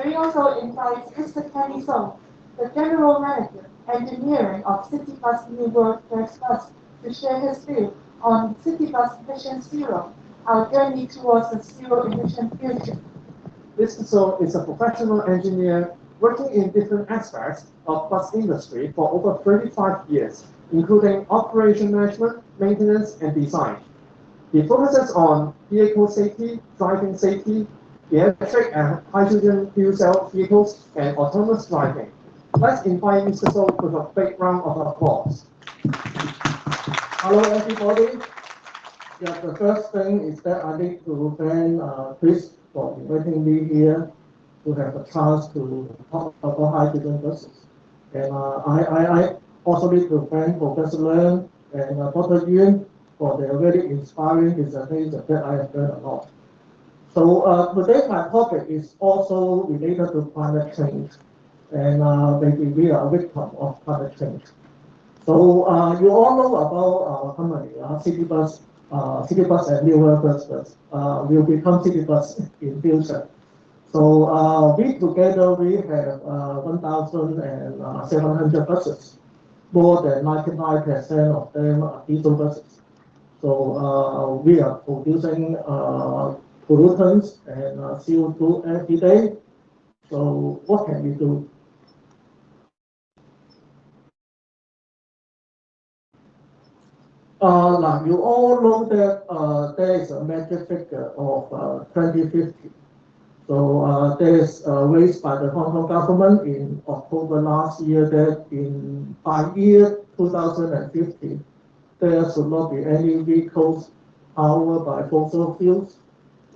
We also invite Mr. Kenny Song, the General Manager, Engineering of Citybus New World First Bus, to share his view on Citybus MissionZero, our journey towards a zero-emission future. Mr. Song is a professional engineer working in different aspects of bus industry for over 35 years, including operation management, maintenance, and design. He focuses on vehicle safety, driving safety, electric and hydrogen fuel cell vehicles, and autonomous driving. Let's invite Mr. Song with a big round of applause. Hello, everybody. Yeah, the first thing is that I need to thank Chris for inviting me here to have a chance to talk about hydrogen buses. And I also need to thank Professor Leung and Dr. Yuen for their very inspiring presentation that I have learned a lot. So today my topic is also related to climate change, and maybe we are a victim of climate change. So you all know about our company, Citybus and New World First Bus will become Citybus in future. So we together we have 1,700 buses. More than 99% of them are diesel buses. So we are producing pollutants and CO2 every day. So what can we do? Now you all know that there is a magic figure of 2050. So there is raised by the Hong Kong government in October last year that by year 2050, there should not be any vehicles powered by fossil fuels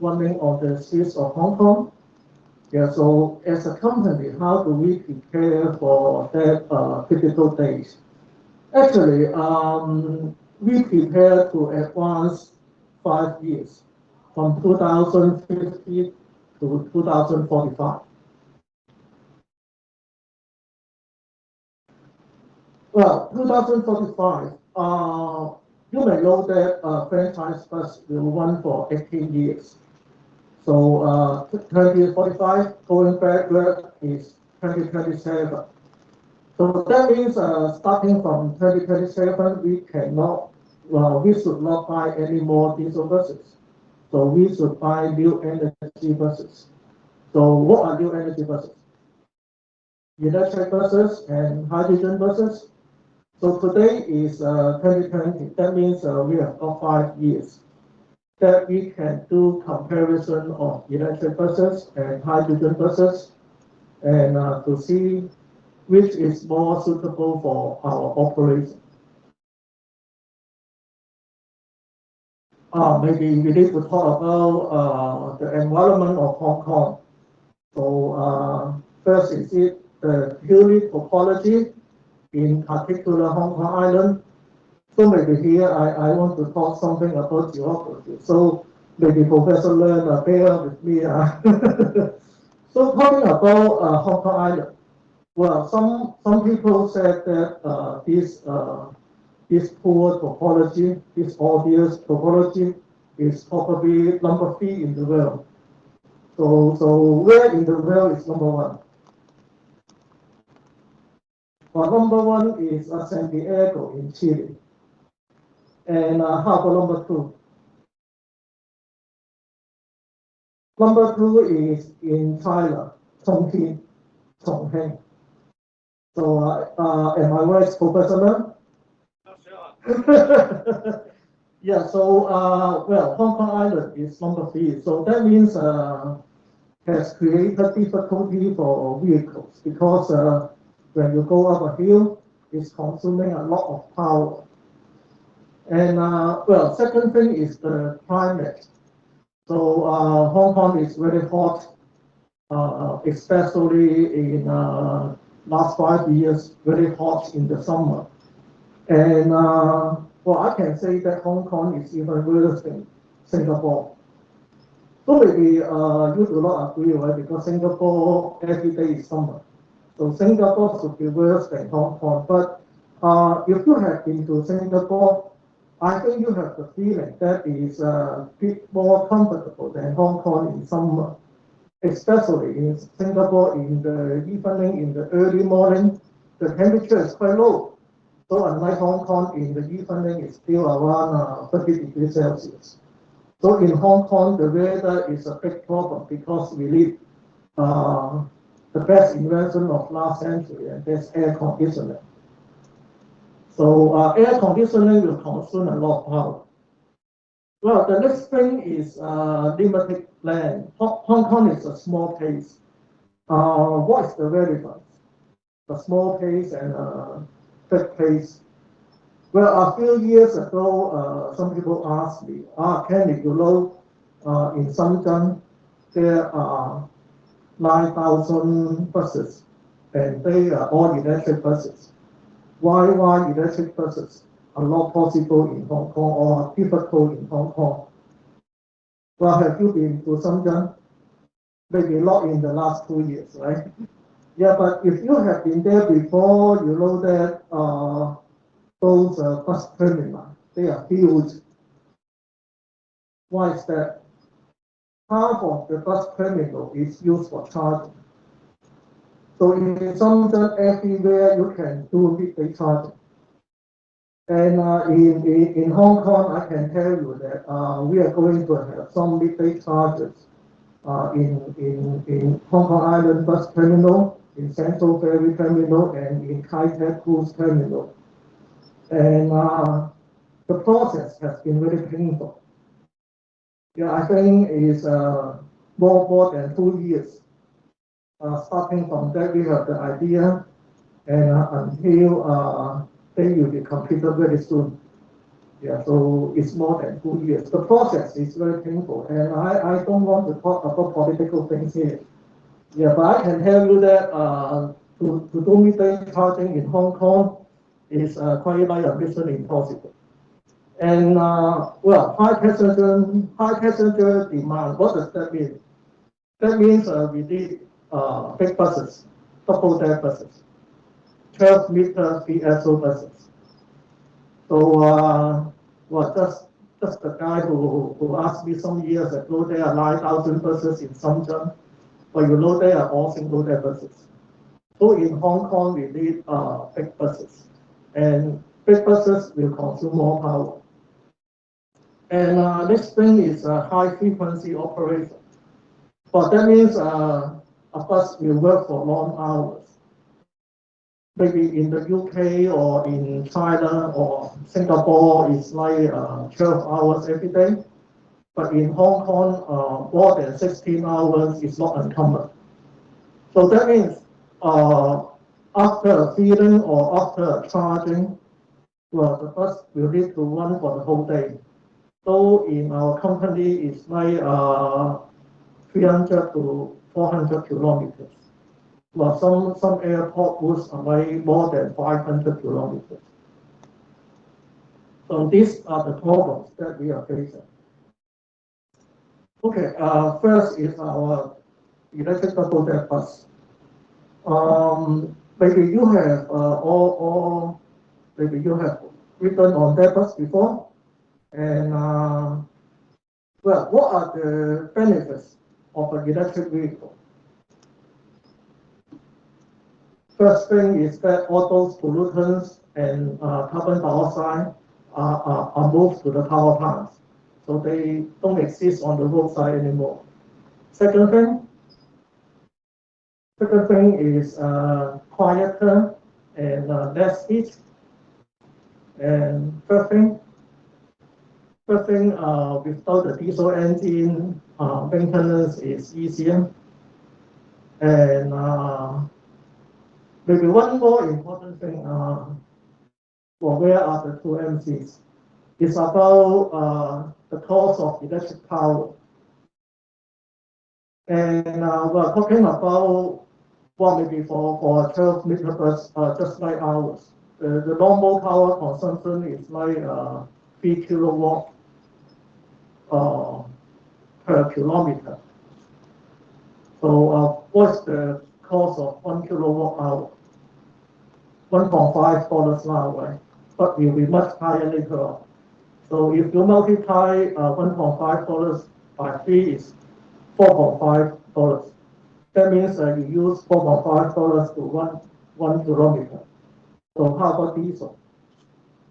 running on the streets of Hong Kong. Yeah, so as a company, how do we prepare for that critical days? Actually, we prepare to advance 5 years from 2050 to 2045. Well, 2045, you may know that franchise bus will run for 18 years. So 2045, going backward is 2027. So that means starting from 2027, we should not buy any more diesel buses. So we should buy new energy buses. So what are new energy buses? Electric buses and hydrogen buses. So today is 2020. That means we have got 5 years that we can do comparison of electric buses and hydrogen buses and to see which is more suitable for our operation. Maybe we need to talk about the environment of Hong Kong. So first is it the purely topology, in particular Hong Kong Island. So maybe here I want to talk something about geography. So maybe Professor Leung bear with me. So talking about Hong Kong Island. Well, some people said that this poor topology, this obvious topology, is probably number 3 in the world. So where in the world is number 1? Well, number 1 is San Diego in Chile. And how about number 2? Number 2 is in China, Chongqing. So am I right, Professor Leung? Yeah, so well, Hong Kong Island is number 3. So that means has created difficulty for vehicles because when you go up a hill, it's consuming a lot of power. And well, second thing is the climate. So Hong Kong is very hot, especially in last 5 years, very hot in the summer. And well, I can say that Hong Kong is even worse than Singapore. So maybe you do not agree, right? Because Singapore every day is summer. So Singapore should be worse than Hong Kong. But if you have been to Singapore, I think you have the feeling that is a bit more comfortable than Hong Kong in summer. especially in Singapore in the evening, in the early morning, the temperature is quite low. So unlike Hong Kong, in the evening, it's still around 30 degrees Celsius. So in Hong Kong, the weather is a big problem because we live the best invention of last century, and that's air conditioning. So air conditioning will consume a lot of power. Well, the next thing is limited land. Hong Kong is a small place. What is the relevance? A small place and a big place. Well, a few years ago, some people asked me, Kenny, you know, in Shenzhen, there are 9,000 buses, and they are all electric buses. Why electric buses are not possible in Hong Kong or difficult in Hong Kong? Well, have you been to Shenzhen? Maybe not in the last 2 years, right? Yeah, but if you have been there before, you know that those bus terminals, they are huge. Why is that? Half of the bus terminal is used for charging. So in Shenzhen, everywhere you can do midday charging. And in Hong Kong, I can tell you that we are going to have some midday charges in Hong Kong Island bus terminal, in Central Ferry Terminal, and in Kai Tak Cruise Terminal. And the process has been very painful. Yeah, I think it's more than 2 years. Starting from that, we have the idea, and until they will be completed very soon. Yeah, so it's more than 2 years. The process is very painful, and I don't want to talk about political things here. Yeah, but I can tell you that to do midday charging in Hong Kong is quite like a mission impossible. And well, high passenger demand. What does that mean? That means we need big buses, double deck buses, 12-meter VSO buses. So well, just the guy who asked me some years ago, there are 9,000 buses in Shenzhen, but you know they are all single deck buses. So in Hong Kong, we need big buses, and big buses will consume more power. And next thing is high frequency operation. But that means a bus will work for long hours. Maybe in the UK or in China or Singapore, it's like 12 hours every day. But in Hong Kong, more than 16 hours is not uncommon. So that means after filling or after charging, well, the bus will need to run for the whole day. So in our company, it's like 300 to 400 kilometers. Well, some airport routes are like more than 500 kilometers. So these are the problems that we are facing. Okay, first is our electric double deck bus. Maybe you have maybe you have ridden on that bus before. And well, what are the benefits of an electric vehicle? First thing is that all those pollutants and carbon dioxide are moved to the power plants, so they don't exist on the roadside anymore. Second thing is quieter and less heat. And third thing, without the diesel engine, maintenance is easier. And maybe one more important thing, well, where are the two MCs? It's about the cost of electric power. And we're talking about, well, maybe for a 12-meter bus, just like ours. The normal power consumption is like 3 kilowatt per kilometer. So what's the cost of 1 kilowatt hour? $1.5 now, right? But will be much higher later on. So if you multiply $1.5 by 3, is $4.5. That means you use $4.5 to 1 kilometer. So how about diesel?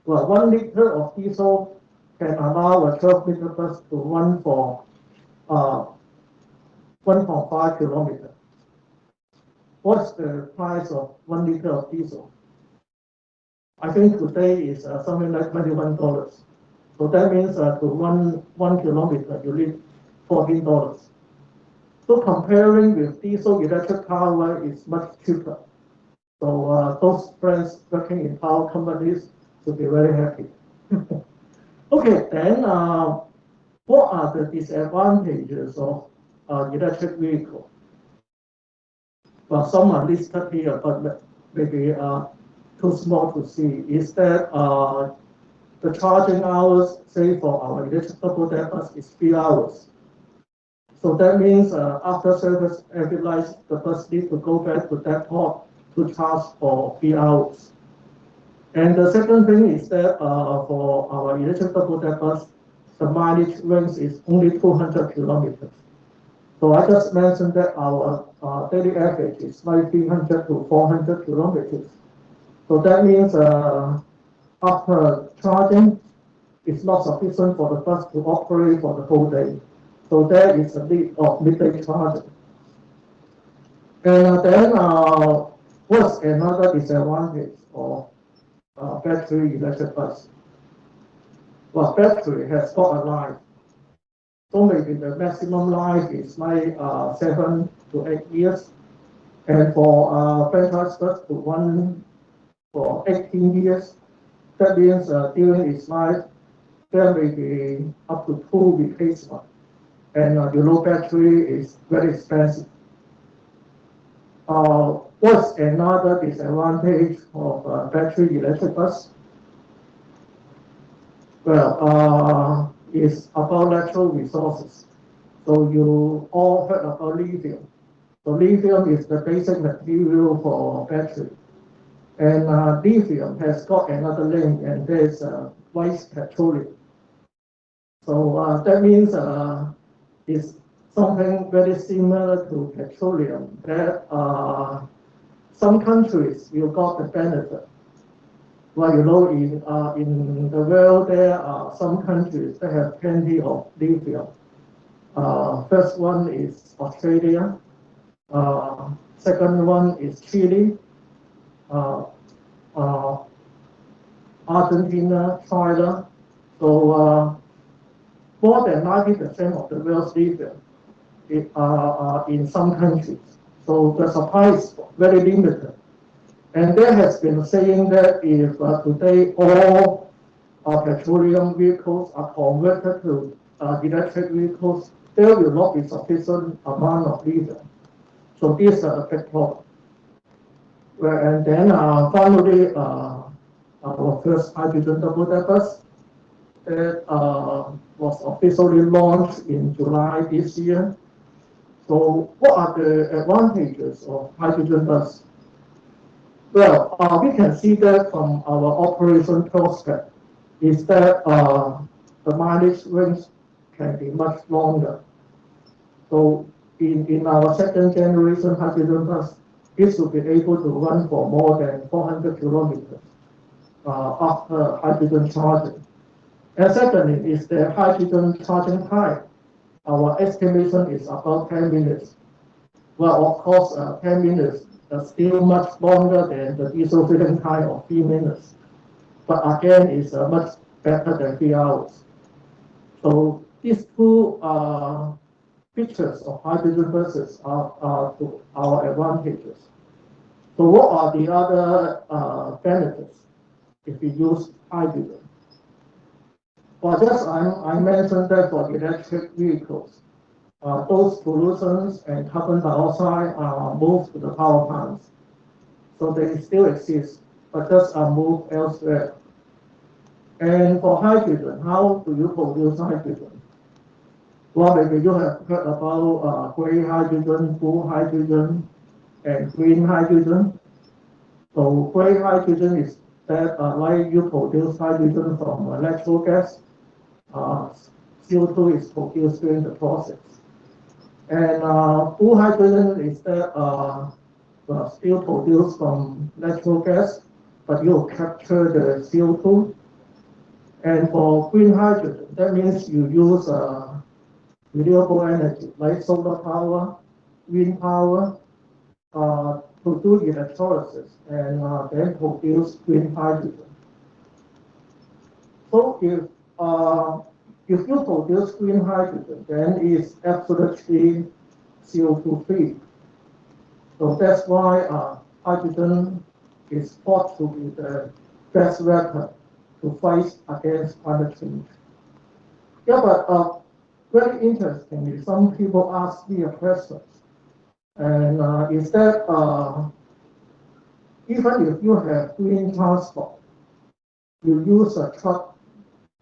Well, 1 liter of diesel can allow a 12-meter bus to run for 1.5 kilometers. What's the price of 1 liter of diesel? I think today is something like $21. So that means to one kilometer you need $14. So comparing with diesel, electric power is much cheaper. So those friends working in power companies should be very happy. Okay, then what are the disadvantages of electric vehicle? Well, some are listed here, but maybe too small to see. Is that the charging hours, say for our electric double deckers, is 3 hours. So that means after service every night, the bus needs to go back to that port to charge for 3 hours. And the second thing is that for our electric double deckers, the mileage range is only 200 kilometers. So I just mentioned that our daily average is like 300 to 400 kilometers. So that means after charging, it's not sufficient for the bus to operate for the whole day. So there is a need of midday charging. And then what's another disadvantage of battery electric bus? Well, battery has got a life. So maybe the maximum life is like 7 to 8 years. And for franchise bus to run for 18 years, that means during its life, there may be up to 2 replacements. And battery is very expensive. What's another disadvantage of battery electric bus? Well, it's about natural resources. So you all heard about lithium. So lithium is the basic material for battery. And lithium has got another name, and there's waste petroleum. So that means it's something very similar to petroleum that some countries will got the benefit. Well, in the world there are some countries that have plenty of lithium. First one is Australia. Second one is Chile. Argentina, China. So more than 90% of the world's lithium are in some countries. So the supply is very limited. And there has been saying that if today all petroleum vehicles are converted to electric vehicles, there will not be sufficient amount of lithium. So this is a big problem. Well, and then finally, our first hydrogen double deckers that was officially launched in July this year. So what are the advantages of hydrogen bus? Well, we can see that from our operation prospect is that the mileage range can be much longer. So in our second generation hydrogen bus, it should be able to run for more than 400 kilometers after hydrogen charging. And secondly is the hydrogen charging time. Our estimation is about 10 minutes. Well, of course, 10 minutes is still much longer than the diesel filling time of 3 minutes. But again, it's much better than 3 hours. So these two features of hydrogen buses are to our advantages. So what are the other benefits if we use hydrogen? Well, just I mentioned that for electric vehicles, those pollutions and carbon dioxide are moved to the power plants. So they still exist, but just are moved elsewhere. And for hydrogen, how do you produce hydrogen? Well, maybe you have heard about gray hydrogen, blue hydrogen, and green hydrogen. So gray hydrogen is that like you produce hydrogen from natural gas. CO2 is produced during the process. And blue hydrogen is that still produced from natural gas, but you capture the CO2. And for green hydrogen, that means you use renewable energy like solar power, wind power, to do electrolysis and then produce green hydrogen. So if you produce green hydrogen, then it's absolutely CO2 free. So that's why hydrogen is thought to be the best weapon to fight against climate change. Yeah, but very interestingly, some people ask me a question, and is that even if you have green transport, you use a truck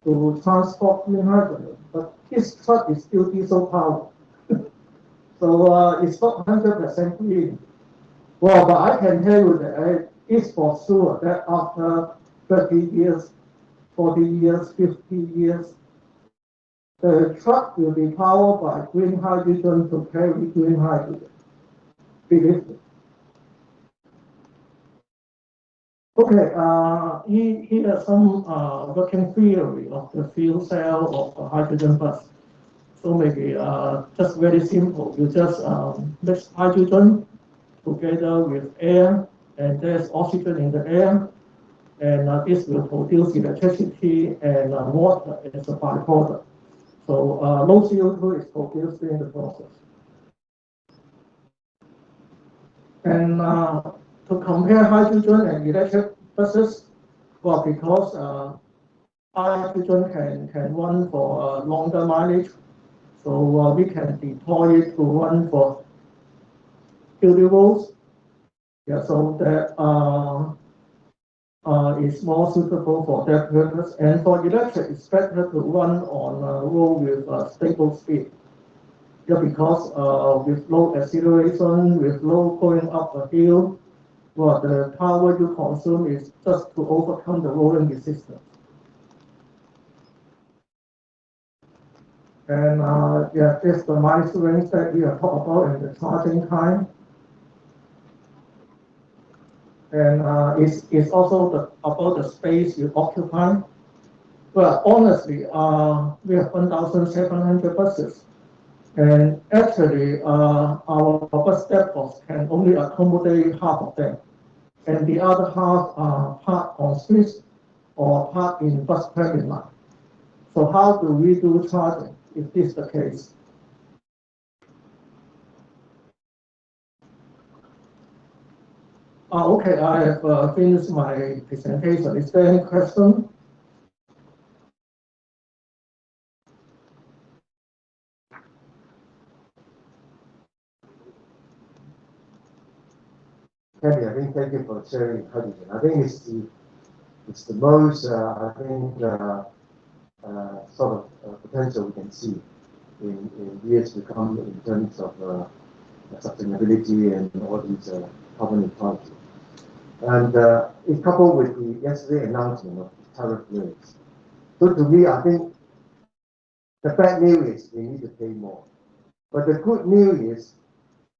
to transport green hydrogen, but this truck is still diesel powered. So it's not 100% green. Well, but I can tell you that it's for sure that after 30 years, 40 years, 50 years, the truck will be powered by green hydrogen to carry green hydrogen. Believe me. Okay, here are some working theory of the fuel cell of a hydrogen bus. So maybe just very simple. You just mix hydrogen together with air, and there's oxygen in the air, and this will produce electricity and water as a byproduct. So no CO2 is produced in the process. And to compare hydrogen and electric buses, well, because hydrogen can run for longer mileage, so we can deploy it to run for 30 roads. Yeah, so that is more suitable for that purpose. And for electric, it's better to run on a road with stable speed. Yeah, because with low acceleration, with low going up the hill, well, the power you consume is just to overcome the rolling resistance. And yeah, this is the mileage range that we are talking about and the charging time. And it's also about the space you occupy. Well, honestly, we have 1,700 buses. And actually, our bus depots can only accommodate half of them. And the other half are parked on streets or parked in bus parking lot. So how do we do charging if this is the case? Okay, I have finished my presentation. Is there any question? Kenny, I think thank you for sharing hydrogen. I think it's the most sort of potential we can see in years to come in terms of sustainability and all these carbon neutrality. And it's coupled with the yesterday announcement of tariff rates. So to me, I think the bad news is we need to pay more. But the good news is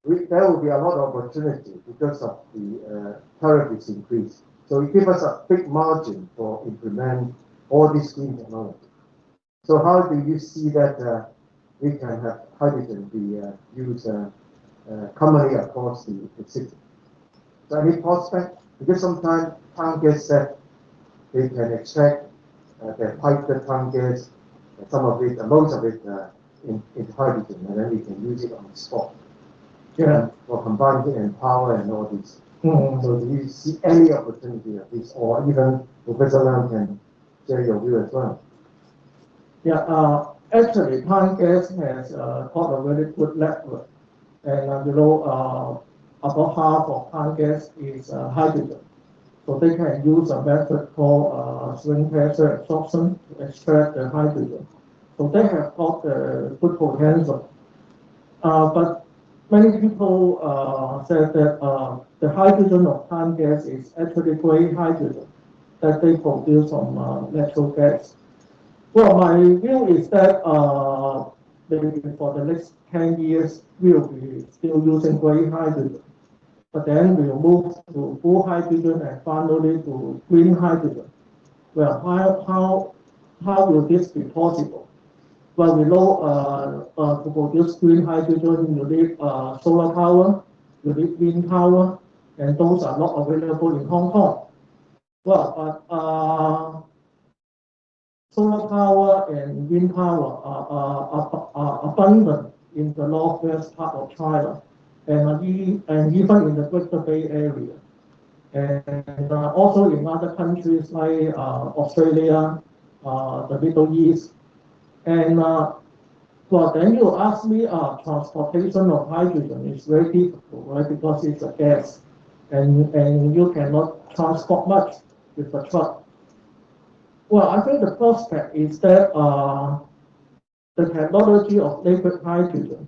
there will be a lot of opportunity because of the tariff is increased. So it gives us a big margin for implement all this green technology. So how do you see that we can have hydrogen be used commonly across the city? So any prospect? Because sometimes town gas said they can extract they pipe the town gas, some of it, most of it into hydrogen, and then we can use it on the spot. Yeah. For combined heat and power and all this. Mm-hmm. So do you see any opportunity of this, or even Professor Lam can share your view as well? Yeah, actually, town gas has got a very good network, and about half of town gas is hydrogen. So they can use a method called swing pressure absorption to extract the hydrogen. So they have got the good potential. But many people said that the hydrogen of town gas is actually gray hydrogen that they produce from natural gas. Well, my view is that maybe for the next 10 years, we'll be still using gray hydrogen. But then we'll move to blue hydrogen and finally to green hydrogen. Well, how will this be possible? Well, we know to produce green hydrogen, you need solar power, you need wind power, and those are not available in Hong Kong. Well, but solar power and wind power are abundant in the northwest part of China and even in the Greater Bay Area. And also in other countries like Australia, the Middle East. And well, then you ask me, transportation of hydrogen is very difficult, right? Because it's a gas, and you cannot transport much with a truck. Well, I think the prospect is that the technology of liquid hydrogen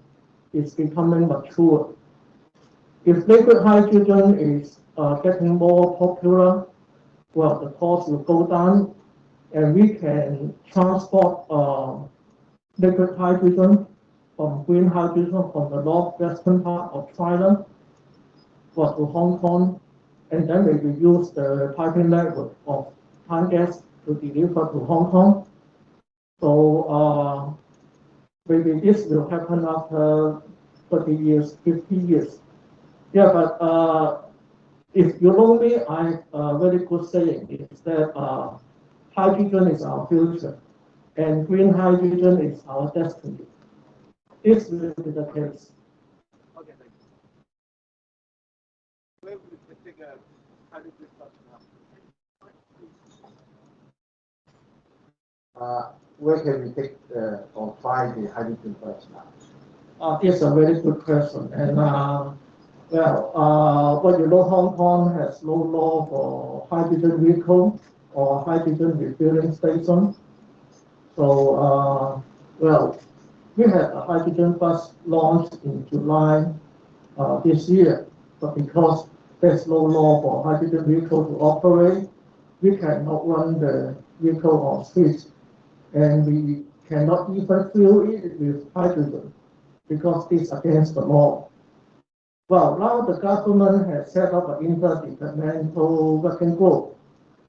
is becoming mature. If liquid hydrogen is getting more popular, well, the cost will go down, and we can transport liquid hydrogen from green hydrogen from the northwestern part of China to Hong Kong, and then maybe use the piping network of Thai gas to deliver to Hong Kong. So maybe this will happen after 30 years, 50 years. Yeah, but if you know me, I very good saying is that hydrogen is our future and green hydrogen is our destiny. This will be the case. Okay, thank you. Where would we take a hydrogen bus now? Where can we take or find the hydrogen bus now? It's a very good question. And well, you know, Hong Kong has no law for hydrogen vehicle or hydrogen refueling station. So, well, we had a hydrogen bus launched in July this year, but because there's no law for hydrogen vehicle to operate, we cannot run the vehicle on streets, and we cannot even fuel it with hydrogen because it's against the law. Well, now the government has set up an interdepartmental working group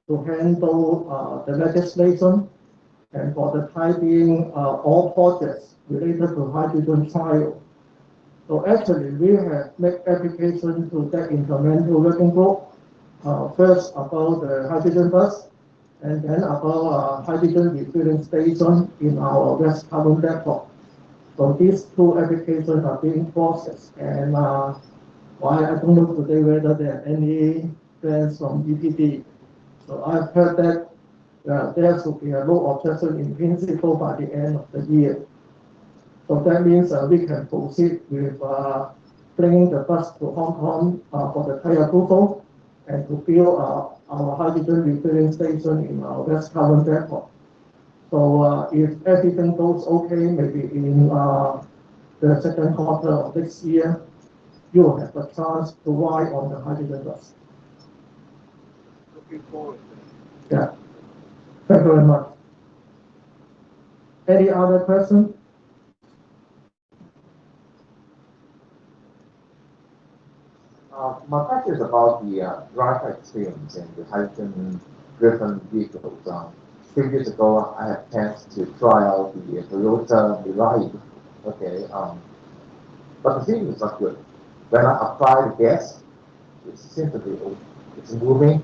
to handle the legislation, and for the time being, all projects related to hydrogen trial. So actually, we have made application to that interdepartmental working group, first about the hydrogen bus, and then about hydrogen refueling station in our West Carbon Depot. So these two applications are being processed, and I don't know today whether there are any plans from EPD. So I've heard that there should be a no objection in principle by the end of the year. So that means we can proceed with bringing the bus to Hong Kong for the Thai approval and to build our hydrogen refueling station in our West Carbon Depot. So if everything goes okay, maybe in the second quarter of next year, you will have a chance to ride on the hydrogen bus. Looking forward to it. Yeah. Thank you very much. Any other question? My question is about the driver experience in the hydrogen-driven vehicles. A few years ago, I had chance to try out the Toyota Mirai. Okay, but the feeling is not good. When I apply the gas, it seems to be it's moving.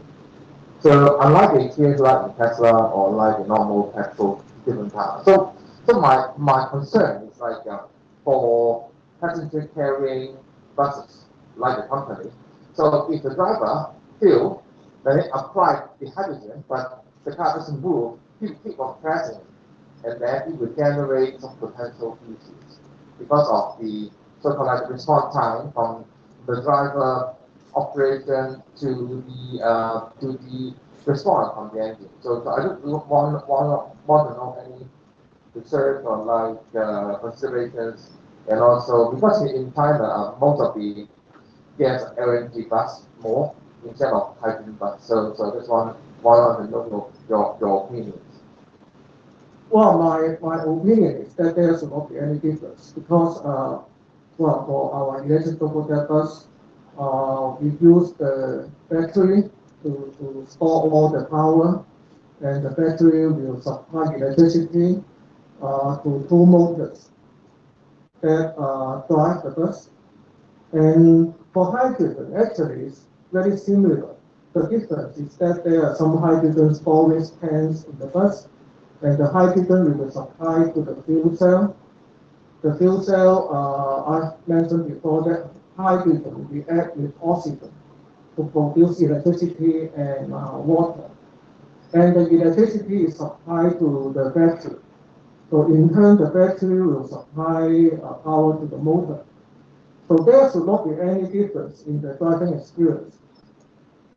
So unlike the experience like in Tesla or like the normal petrol-driven car. So my concern is like for passenger carrying buses like the company. So if the driver feel that they apply the hydrogen, but the car doesn't move, he keep on pressing, and then it will generate some potential issues because of the so-called like response time from the driver operation to the response from the engine. So I just want to know any research or like considerations, and also because in China most of the gas LNG bus more instead of hydrogen bus. So just want to know your opinions. Well, my opinion is that there should not be any difference because, well, for our electric double-decker bus, we use the battery to store all the power, and the battery will supply electricity to two motors that drive the bus. And for hydrogen, actually, it's very similar. The difference is that there are some hydrogen storage tanks in the bus, and the hydrogen will be supplied to the fuel cell. The fuel cell, I mentioned before that hydrogen will be added with oxygen to produce electricity and water. And the electricity is supplied to the battery. So in turn, the battery will supply power to the motor. So there should not be any difference in the driving experience.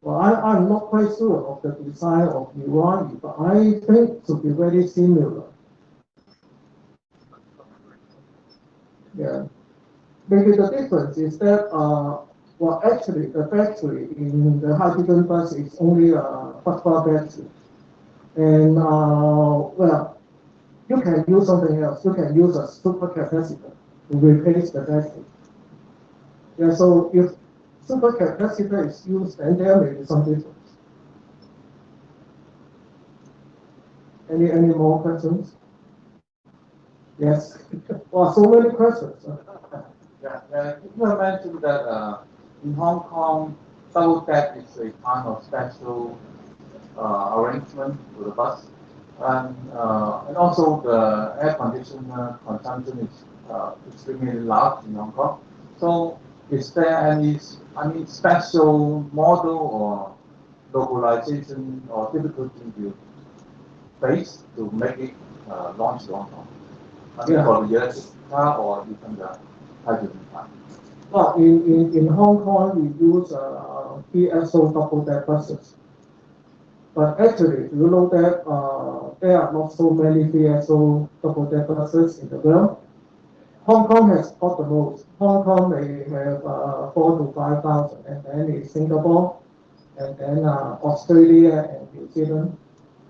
Well, I'm not quite sure of the design of UI, but I think it should be very similar. Yeah. Maybe the difference is that, well, actually, the battery in the hydrogen bus is only a busbar battery. And, well, you can use something else. You can use a supercapacitor to replace the battery. Yeah, so if supercapacitor is used, then there may be some difference. Any more questions? Yes. Well, so many questions. Yeah, you have mentioned that in Hong Kong, double-deck is a kind of special arrangement for the bus, and also the air conditioner consumption is extremely large in Hong Kong. So, is there any special model or localization or difficulty you face to make it launch in Hong Kong? I mean, for the electric car or even the hydrogen car? Well, in Hong Kong, we use PSO double-deck buses. But actually, you know that there are not so many PSO double-deck buses in the world. Hong Kong has got the most. Hong Kong may have 4,000 to 5,000, and then in Singapore, and then Australia and New Zealand.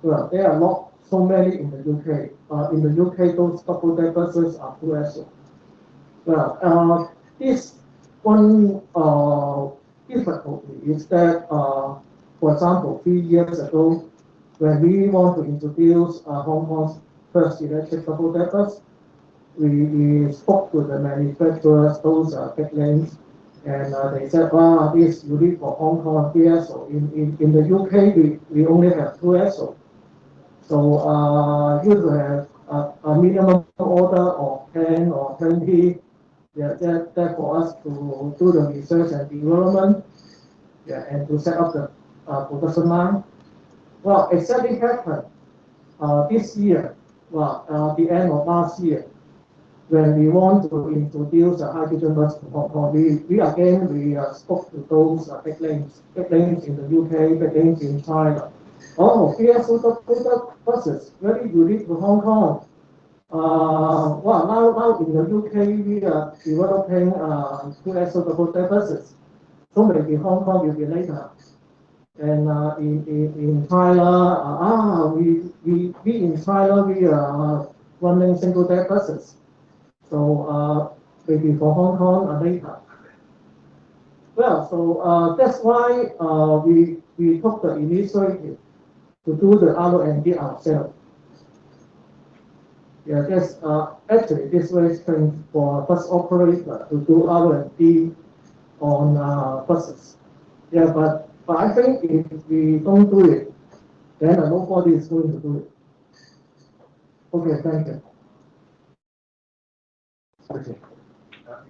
Well, there are not so many in the UK. In the UK, those double-deck buses are PSO. Well, this one difficulty is that, for example, 3 years ago, when we want to introduce Hong Kong's first electric double-deck bus, we spoke to the manufacturers, those big names, and they said, this you need for Hong Kong PSO. In the UK, we only have 2 SO. So you have a minimum order of 10 or 20. Yeah, that for us to do the research and development, yeah, and to set up the production line. Well, exactly happened this year. Well, the end of last year, when we want to introduce a hydrogen bus to Hong Kong, we spoke to those big names in the UK, big names in China. Oh, PSO double-deck buses, very unique to Hong Kong. Well, now in the UK, we are developing PSO double-deck buses. So maybe Hong Kong will be later. And in China, we in China, we are running single-deck buses. So maybe for Hong Kong later. Well, so that's why we took the initiative to do the R&D ourselves. Yeah, that's actually this very strange for a bus operator to do R&D on buses. Yeah, but I think if we don't do it, then nobody is going to do it. Okay, thank you. Okay.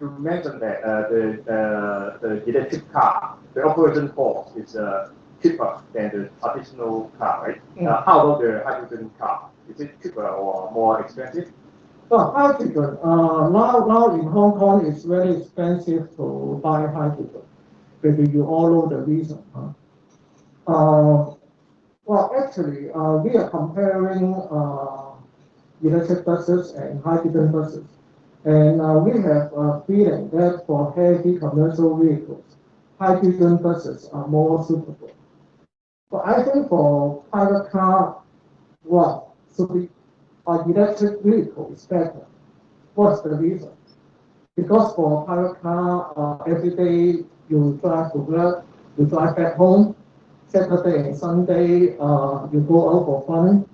You mentioned that the electric car, the operation cost is cheaper than the traditional car, right? How about the hydrogen car? Is it cheaper or more expensive? Well, hydrogen, now in Hong Kong, it's very expensive to buy hydrogen. Maybe you all know the reason. Well, actually, we are comparing electric buses and hydrogen buses. And we have a feeling that for heavy commercial vehicles, hydrogen buses are more suitable. But I think for private car, well, should be electric vehicle is better. What's the reason? Because for private car, every day you drive to work, you drive back home, Saturday and Sunday, you go out for fun.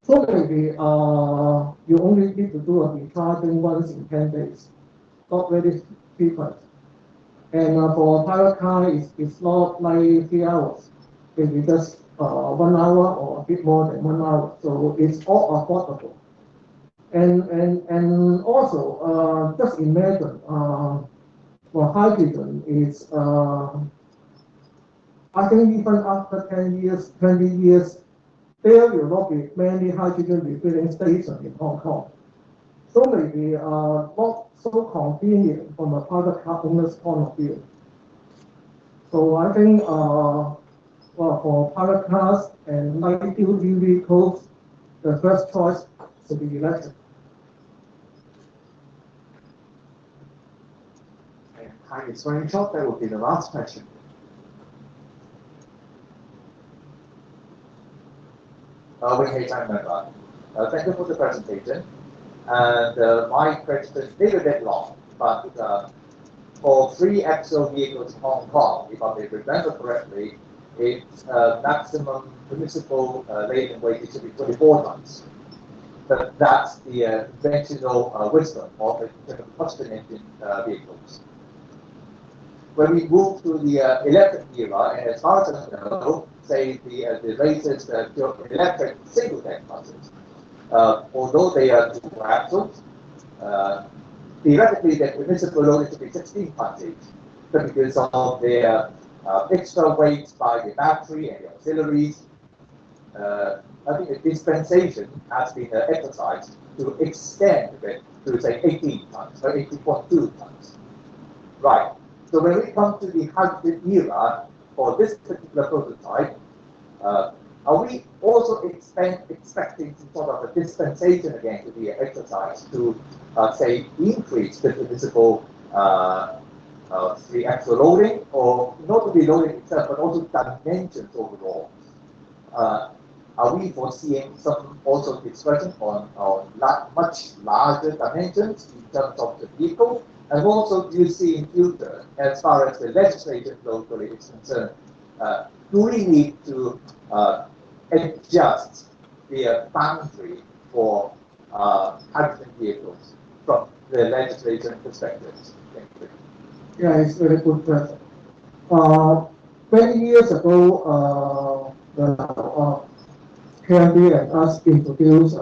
So maybe you only need to do a recharging once in 10 days, not very frequent. And for private car, it's not like 3 hours. Maybe just 1 hour or a bit more than 1 hour. So it's all affordable. And also, just imagine, for hydrogen is, I think even after 10 years, 20 years, there will not be many hydrogen refilling stations in Hong Kong. So maybe not so convenient from a private car owner's point of view. So I think well, for private cars and light duty vehicles, the first choice should be electric. And time is running short. That will be the last question. Thank you for the presentation. And my question is a bit long, but for 3-axle vehicles in Hong Kong, if I remember correctly, its maximum permissible laden weight should be 24 tons. But that's the conventional wisdom of the combustion engine vehicles. When we move to the electric era, and as far as I know, say the latest electric single-deck buses, although they are 2 axles, theoretically the permissible load is to be 16 tons each, but because of their extra weight by the battery and the auxiliaries, I think the dispensation has been exercised to extend it to say 18 tons or 18.2 tons. Right. So when we come to the hydrogen era for this particular prototype, are we also expecting some sort of a dispensation again to be exercised to say increase the permissible 3-axle loading, or not only loading itself but also dimensions overall? Are we foreseeing some also discussion on much larger dimensions in terms of the vehicle? And also, do you see in future, as far as the legislation locally is concerned, do we need to adjust the boundary for hydrogen vehicles from the legislation perspective? Thank you. Yeah, it's a very good question. 20 years ago, KMB and us introduced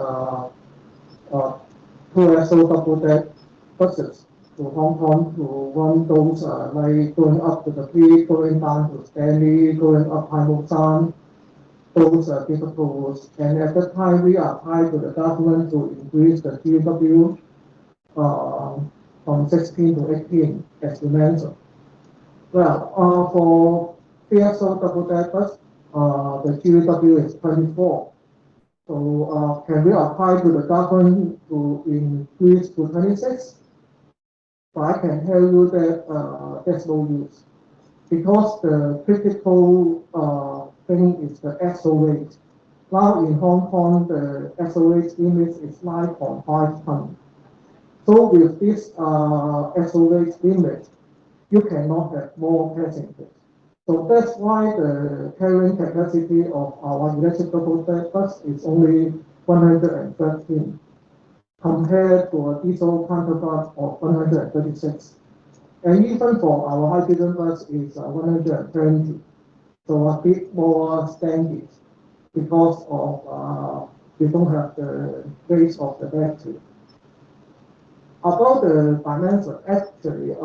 2-axle double-deck buses to Hong Kong to run those like going up to the Peak, going down to Stanley, going up Hai Mo Shan, those different routes. And at that time, we applied to the government to increase the GW from 16 to 18, as you mentioned. Well, for 3-axle double-deck bus, the GW is 24. So can we apply to the government to increase to 26? But I can tell you that there's no use, because the critical thing is the axle weight. Now in Hong Kong, the axle weight limit is 9.5 tons. So with this axle weight limit, you cannot have more passengers. So that's why the carrying capacity of our electric double-deck bus is only 113, compared to a diesel counterpart of 136. And even for our hydrogen bus is 120, so a bit more standard because of we don't have the weight of the battery. About the dimension, actually,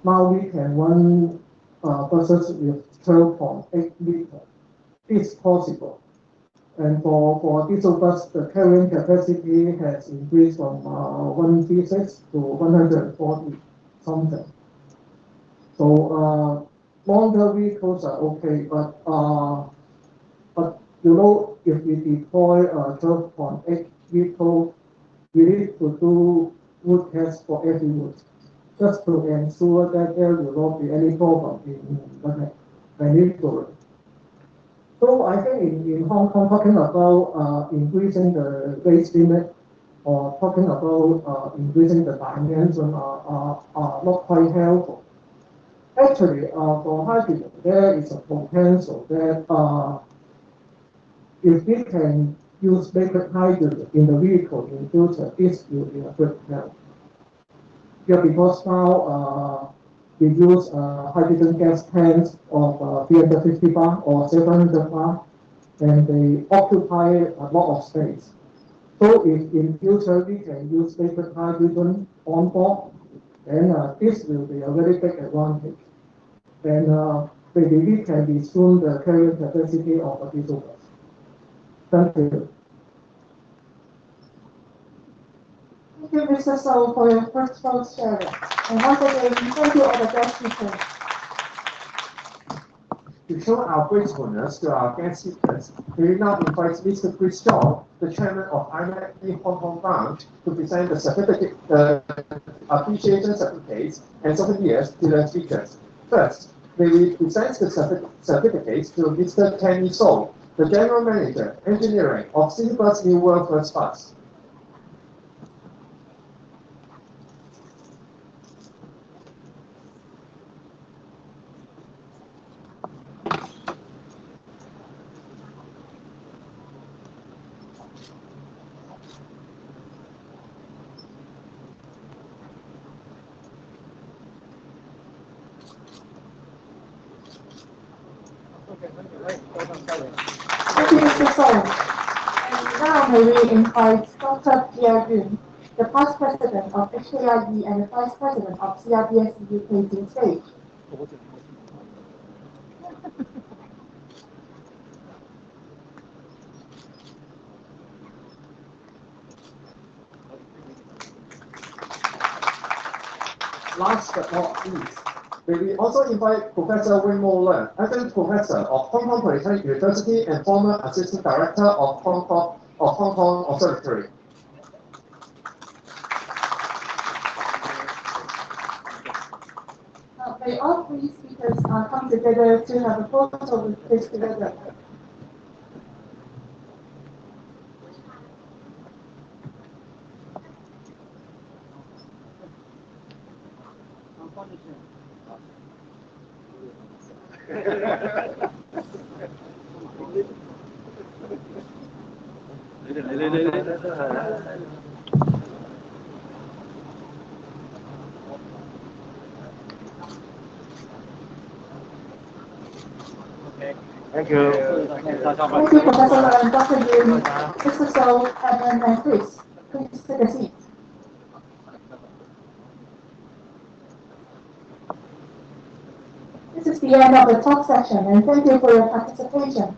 now we can run buses with 12.8 meters. It's possible. And for diesel bus, the carrying capacity has increased from 136 to 140 something. So longer vehicles are okay, but you know, if we deploy a 12.8 vehicle, we need to do route tests for every route, just to ensure that there will not be any problem in manufacturing. So I think in Hong Kong, talking about increasing the weight limit or talking about increasing the dimension are not quite helpful. Actually, for hydrogen, there is a potential that if we can use liquid hydrogen in the vehicle in future, this will be a good help. Yeah, because now we use hydrogen gas tanks of 350 bar or 700 bar, and they occupy a lot of space. So if in future we can use liquid hydrogen on board, then this will be a very big advantage. And maybe we can resume the carrying capacity of a diesel bus. Thank you. Thank you, Mr. So, for your fruitful sharing. And once again, thank you all the guest speakers. To show our gratefulness to our guest speakers, we now invite Mr. Chris Shaw, the chairman of IMechE Hong Kong branch, to present the certificate, appreciation certificates and souvenirs to the speakers. First, may we present the certificates to Mr. Kenny So, the general manager, engineering of Citybus New World First Bus. Thank you, Mr. Song. And now may we invite Dr. Pierre Yun, the past president of HKIE and the vice president of CRBS UK to the stage. Last but not least, we also invite Professor Wing Mo Leung, Adjunct Professor of Hong Kong Polytechnic University and former Assistant Director of Hong Kong Observatory. May all three speakers come together to have a photo with this together. Thank you. Thank you, Professor Leung, Dr. Yun, Mr. So, Edmund, and Chris. Please take a seat. This is the end of the talk session, and thank you for your participation.